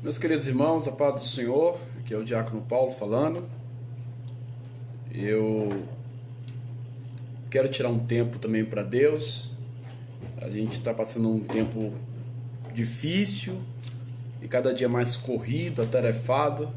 Meus queridos irmãos, a paz do Senhor, aqui é o Diácono Paulo falando. Eu quero tirar um tempo também para Deus. A gente está passando um tempo difícil e cada dia mais corrido, atarefado,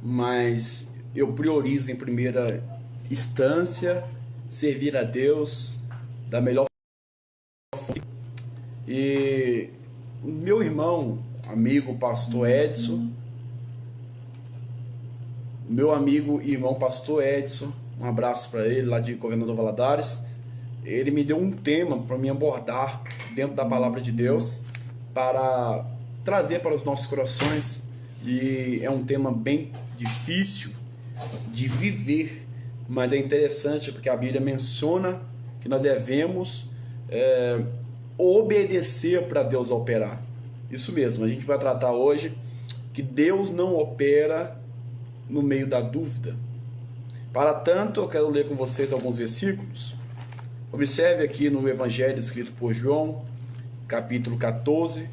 mas eu priorizo em primeira instância servir a Deus da melhor forma. E meu irmão, amigo pastor Edson, meu amigo e irmão pastor Edson, um abraço para ele lá de Governador Valadares. Ele me deu um tema para me abordar dentro da palavra de Deus para trazer para os nossos corações, e é um tema bem difícil de viver, mas é interessante porque a Bíblia menciona que nós devemos obedecer para Deus operar. Isso mesmo, a gente vai tratar hoje que Deus não opera no meio da dúvida. Para tanto, eu quero ler com vocês alguns versículos. Observe aqui no Evangelho escrito por João, capítulo 14.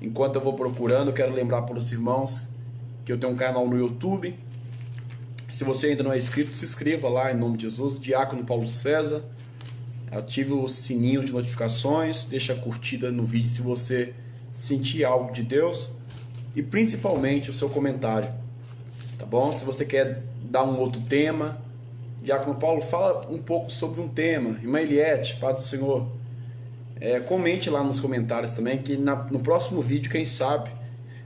Enquanto eu vou procurando, eu quero lembrar para os irmãos que eu tenho um canal no YouTube. Se você ainda não é inscrito, se inscreva lá em nome de Jesus, Diácono Paulo César. Ative o sininho de notificações, deixa a curtida no vídeo se você sentir algo de Deus, e principalmente o seu comentário, tá bom? Se você quer dar um outro tema, Diácono Paulo, fala um pouco sobre um tema, irmã Eliette, paz do Senhor, comente lá nos comentários também, que no próximo vídeo, quem sabe,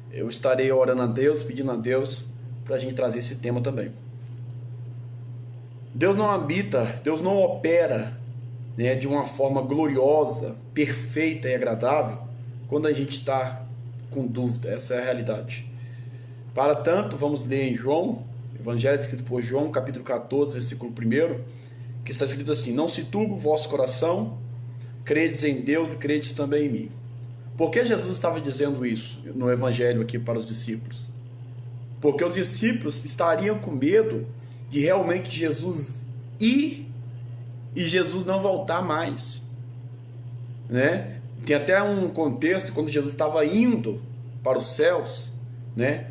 eu estarei orando a Deus, pedindo a Deus para a gente trazer esse tema também. Deus não habita, Deus não opera, né, de uma forma gloriosa, perfeita e agradável quando a gente está com dúvida. Essa é a realidade. Para tanto, vamos ler em João, Evangelho escrito por João, capítulo 14, versículo 1, que está escrito assim: não se turbe o vosso coração, credes em Deus e credes também em mim. Por que Jesus estava dizendo isso no Evangelho aqui para os discípulos? Porque os discípulos estariam com medo de realmente Jesus ir e Jesus não voltar mais, né? Tem até um contexto quando Jesus estava indo para os céus, né?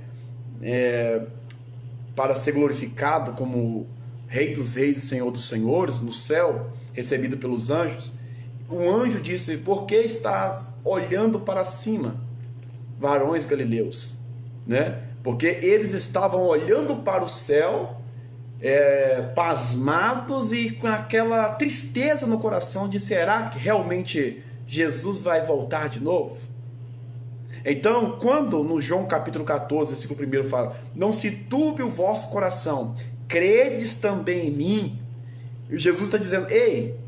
Para ser glorificado como Rei dos Reis e Senhor dos Senhores no céu, recebido pelos anjos. O anjo disse: por que estás olhando para cima, varões galileus? Né? Porque eles estavam olhando para o céu, pasmados e com aquela tristeza no coração de: será que realmente Jesus vai voltar de novo? Então, quando no João capítulo 14, versículo 1 fala: não se turbe o vosso coração, credes também em mim, Jesus está dizendo: ei,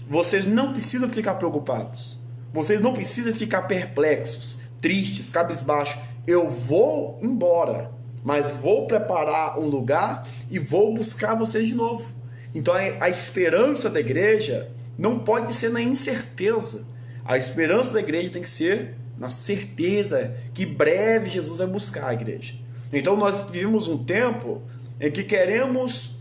vocês não precisam ficar preocupados, vocês não precisam ficar perplexos, tristes, cabisbaixos. Eu vou embora, mas vou preparar um lugar e vou buscar vocês de novo. Então a esperança da igreja não pode ser na incerteza. A esperança da igreja tem que ser na certeza que breve Jesus vai buscar a igreja. Então nós vivemos um tempo em que queremos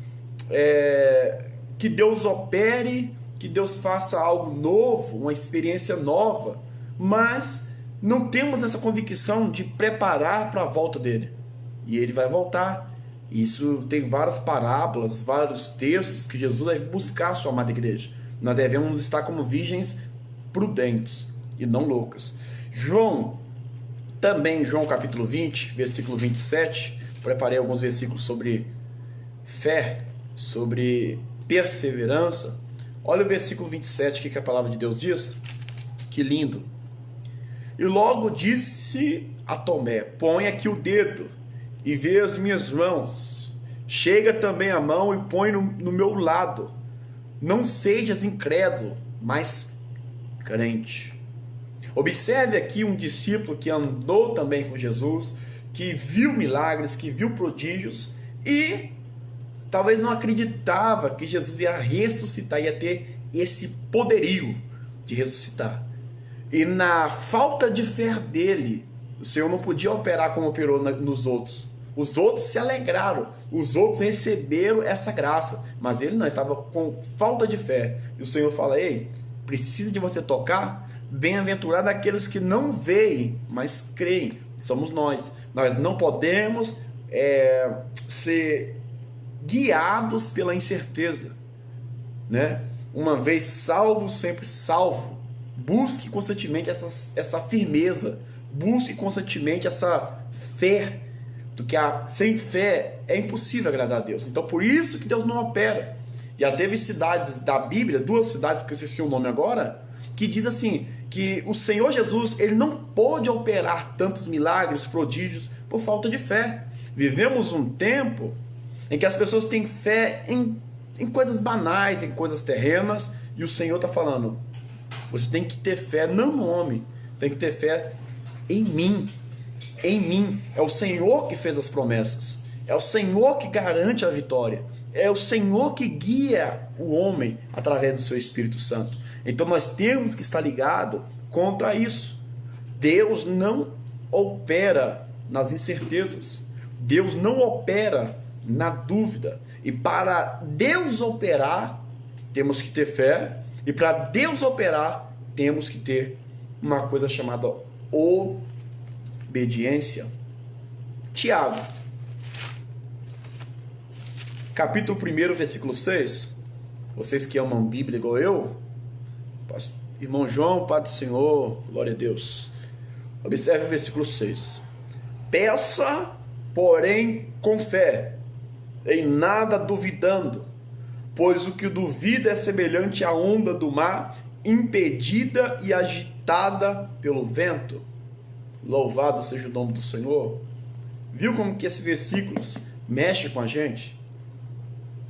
que Deus opere, que Deus faça algo novo, uma experiência nova, mas não temos essa convicção de preparar para a volta dele. E ele vai voltar. Isso tem várias parábolas, vários textos que Jesus vai buscar a sua amada igreja. Nós devemos estar como virgens prudentes e não loucas. João capítulo 20, versículo 27, preparei alguns versículos sobre fé, sobre perseverança. Olha o versículo 27, o que a palavra de Deus diz. Que lindo. E logo disse a Tomé: põe aqui o dedo e vê as minhas mãos, chega também a mão e põe no meu lado, não sejas incrédulo, mas crente. Observe aqui um discípulo que andou também com Jesus, que viu milagres, que viu prodígios e talvez não acreditava que Jesus ia ressuscitar, ia ter esse poderio de ressuscitar. E na falta de fé dele, o Senhor não podia operar como operou nos outros. Os outros se alegraram, os outros receberam essa graça, mas ele não, estava com falta de fé. E o Senhor fala: ei, precisa de você tocar? Bem-aventurado aqueles que não veem, mas creem. somos nós. Nós não podemos ser guiados pela incerteza, né? Uma vez salvo, sempre salvo. Busque constantemente essa firmeza, busque constantemente essa fé, porque sem fé é impossível agradar a Deus. Então por isso que Deus não opera. Já teve cidades da Bíblia, 2 cidades que eu esqueci o nome agora, que diz assim, que o Senhor Jesus, ele não pôde operar tantos milagres, prodígios, por falta de fé. Vivemos um tempo em que as pessoas têm fé em coisas banais, em coisas terrenas, e o Senhor está falando, você tem que ter fé não no homem, tem que ter fé em mim. Em mim. É o Senhor que fez as promessas, é o Senhor que garante a vitória, é o Senhor que guia o homem através do seu Espírito Santo. Então nós temos que estar ligados contra isso. Deus não opera nas incertezas, Deus não opera na dúvida, e para Deus operar temos que ter fé, e para Deus operar temos que ter uma coisa chamada obediência. Tiago, capítulo 1, versículo 6. Vocês que amam Bíblia igual eu, irmão João, Pai do Senhor, glória a Deus. Observe o versículo 6. Peça, porém, com fé, em nada duvidando, pois o que duvida é semelhante à onda do mar, impedida e agitada pelo vento. Louvado seja o nome do Senhor. Viu como que esses versículos mexem com a gente?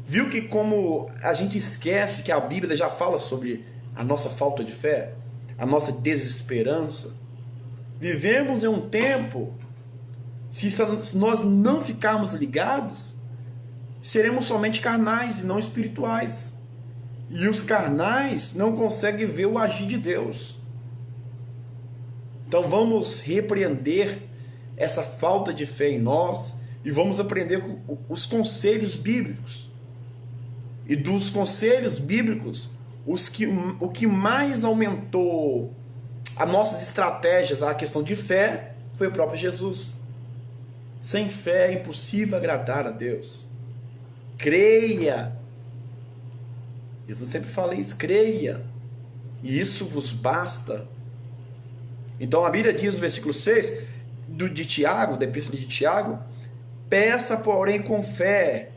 Viu que como a gente esquece que a Bíblia já fala sobre a nossa falta de fé, a nossa desesperança? Vivemos em um tempo, se nós não ficarmos ligados, seremos somente carnais e não espirituais. E os carnais não conseguem ver o agir de Deus. Então vamos repreender essa falta de fé em nós e vamos aprender com os conselhos bíblicos. E dos conselhos bíblicos, o que mais aumentou as nossas estratégias, a questão de fé, foi o próprio Jesus. Sem fé é impossível agradar a Deus. Creia. Jesus sempre fala isso, creia. E isso vos basta. Então a Bíblia diz no versículo 6 de Tiago, da epístola de Tiago, peça, porém, com fé.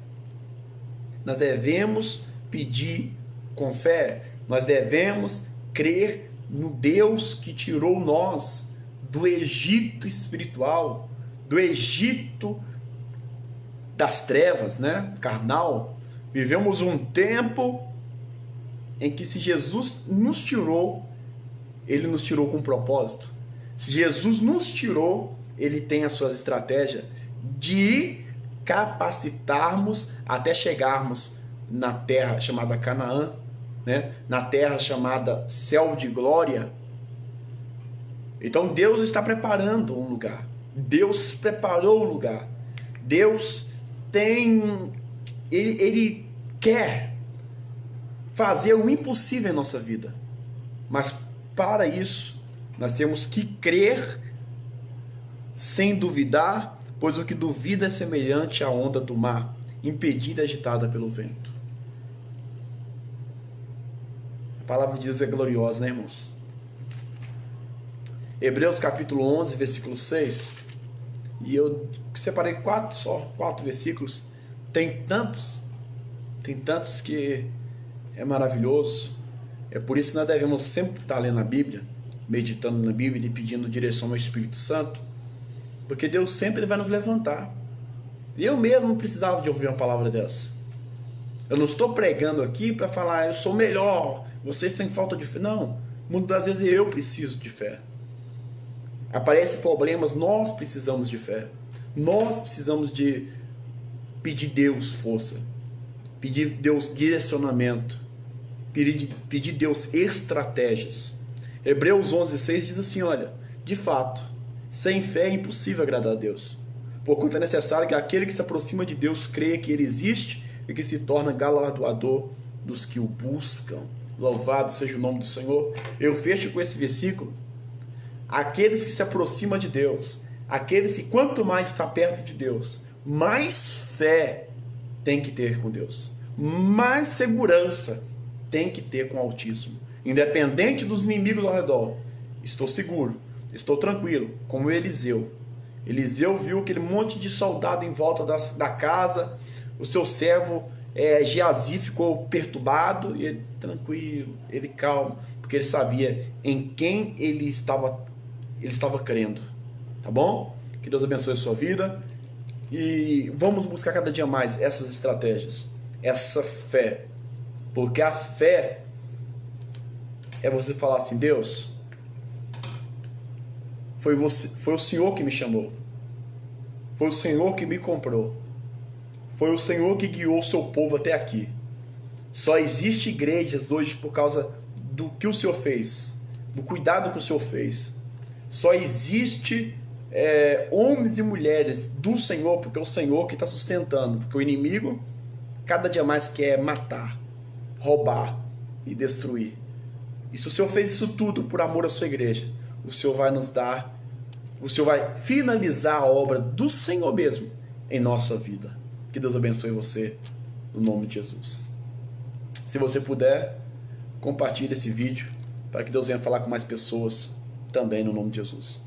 Nós devemos pedir com fé. Nós devemos crer no Deus que tirou nós do Egito espiritual, do Egito das trevas, né? Carnal. Vivemos um tempo em que se Jesus nos tirou, ele nos tirou com um propósito. Se Jesus nos tirou, ele tem as suas estratégias de capacitarmos até chegarmos na terra chamada Canaã, né? Na terra chamada céu de glória. Então Deus está preparando um lugar. Deus preparou um lugar. Deus tem... Ele quer fazer o impossível em nossa vida. Mas para isso, nós temos que crer sem duvidar, pois o que duvida é semelhante à onda do mar, impedida e agitada pelo vento. A palavra de Deus é gloriosa, né, irmãos? Hebreus capítulo 11, versículo 6. E eu separei quatro versículos. Tem tantos que é maravilhoso. É por isso que nós devemos sempre estar lendo a Bíblia, meditando na Bíblia e pedindo direção ao Espírito Santo, porque Deus sempre vai nos levantar. Eu mesmo não precisava de ouvir uma palavra dessa. Eu não estou pregando aqui para falar, eu sou melhor, vocês têm falta de fé. Não, muitas vezes eu preciso de fé. Aparecem problemas, nós precisamos de fé. Nós precisamos de pedir Deus força, pedir Deus direcionamento, pedir Deus estratégias. Hebreus 11:6 diz assim, olha, de fato, sem fé é impossível agradar a Deus, porquanto é necessário que aquele que se aproxima de Deus creia que Ele existe e que se torna galardoador dos que o buscam. Louvado seja o nome do Senhor. Eu fecho com esse versículo. Aqueles que se aproximam de Deus Aqueles que quanto mais está perto de Deus, mais fé tem que ter com Deus, mais segurança tem que ter com o Altíssimo. Independente dos inimigos ao redor, estou seguro, estou tranquilo, como Eliseu. Eliseu viu aquele monte de soldado em volta da casa, o seu servo Geazi ficou perturbado, e ele tranquilo, ele calmo, porque ele sabia em quem ele estava crendo. Tá bom? Que Deus abençoe a sua vida e vamos buscar cada dia mais essas estratégias, essa fé, porque a fé é você falar assim: Deus, foi o Senhor que me chamou, foi o Senhor que me comprou, foi o Senhor que guiou o seu povo até aqui. Só existe igrejas hoje por causa do que o Senhor fez, do cuidado que o Senhor fez. Só existe homens e mulheres do Senhor, porque é o Senhor que está sustentando, porque o inimigo cada dia mais quer matar, roubar e destruir. E se o Senhor fez isso tudo por amor à sua igreja, o Senhor vai nos dar, o Senhor vai finalizar a obra do Senhor mesmo em nossa vida. Que Deus abençoe você, no nome de Jesus. Se você puder, compartilhe esse vídeo para que Deus venha falar com mais pessoas também, no nome de Jesus.